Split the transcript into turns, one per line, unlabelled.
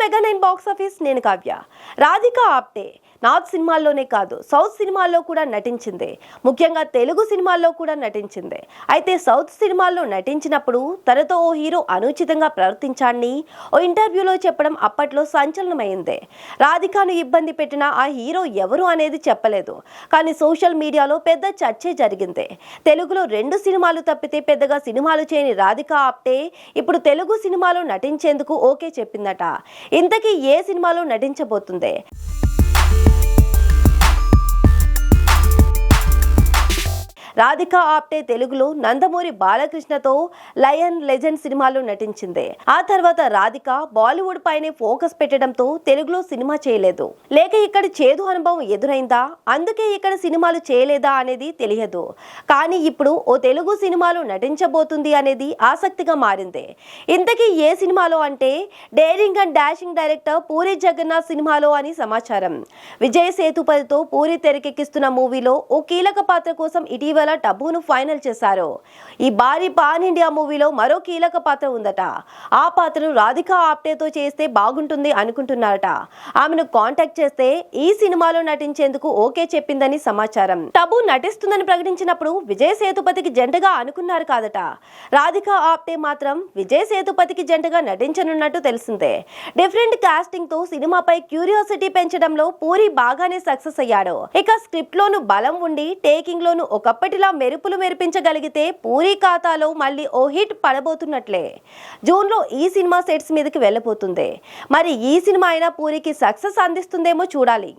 Mega 9 box office. నేను Kavya. Radhika Apte north సినిమాల్లోనే కాదు సౌత్ సినిమాల్లో కూడా నటించింది. ముఖ్యంగా తెలుగు సినిమాల్లో కూడా నటించింది. అయితే సౌత్ సినిమాల్లో నటించినప్పుడు తనతో ఓ హీరో అనుచితంగా ప్రవర్తించాడని ఓ ఇంటర్వ్యూలో చెప్పడం అప్పట్లో సంచలనమైంది. రాధికను ఇబ్బంది పెట్టిన ఆ హీరో ఎవరు అనేది చెప్పలేదు. కానీ సోషల్ మీడియాలో పెద్ద చర్చే జరిగింది. తెలుగులో 2 సినిమాలు తప్పితే పెద్దగా సినిమాలు చేయని రాధిక ఆప్టే ఇప్పుడు తెలుగు సినిమాలో నటించేందుకు ఓకే చెప్పిందట. ఇంతకీ ఏ సినిమాలో నటించబోతుంది? రాధిక ఆప్టే తెలుగులో నందమూరి బాలకృష్ణతో లయన్ లెజెండ్ సినిమాలో నటించింది. ఆ తర్వాత రాధిక బాలీవుడ్ పైనే ఫోకస్ పెట్టడంతో తెలుగులో సినిమా చేయలేదు. లేక ఇక్కడ చేదు అనుభవం ఎదురైందా, అందుకే ఇక్కడ సినిమాలు చేయలేదా అనేది తెలియదు. కానీ ఇప్పుడు ఓ తెలుగు సినిమాలో నటించబోతుంది అనేది ఆసక్తిగా మారింది. ఇంతకీ ఏ సినిమాలో అంటే daring and dashing director Puri Jagannath సినిమాలో అని సమాచారం. విజయ్ సేతుపతితో పూరి తెరకెక్కిస్తున్న మూవీలో ఓ కీలక పాత్ర కోసం ఇటీవల టబును ఫైనల్ చేశారు. ఈ భారీ పాన్ ఇండియా మూవీలో మరో కీలక పాత్ర ఉందట. ఆ పాత్రను రాధిక ఆప్టేతో చేస్తే బాగుంటుంది అనుకుంటున్నారట. ఆమెను కాంటాక్ట్ చేస్తే ఈ సినిమాలో నటించేందుకు ఓకే చెప్పిందని సమాచారం. టబు నటిస్తుందని ప్రకటించినప్పుడు విజయ్ సేతుపతికి జంటగా అనుకున్నారు కాదట. రాధిక ఆప్టే మాత్రం విజయ్ సేతుపతికి జంటగా నటించనున్నట్టు తెలిసిందే. డిఫరెంట్ కాస్టింగ్ తో సినిమాపై క్యూరియాసిటీ పెంచడంలో పూరి బాగానే సక్సెస్ అయ్యాడు. ఇక స్క్రిప్ట్ లోను బలం ఉండి టేకింగ్ లోను ఒకప్పటిలా మెరుపులు మెరిపించగలిగితే పూరి ఖాతాలో మళ్ళీ ఓ హిట్ పడబోతున్నట్లే. జూన్ లో ఈ సినిమా సెట్స్ మీదకి వెళ్ళబోతుంది. మరి ఈ సినిమా అయినా పూరికి సక్సెస్ అందిస్తుందేమో చూడాలి.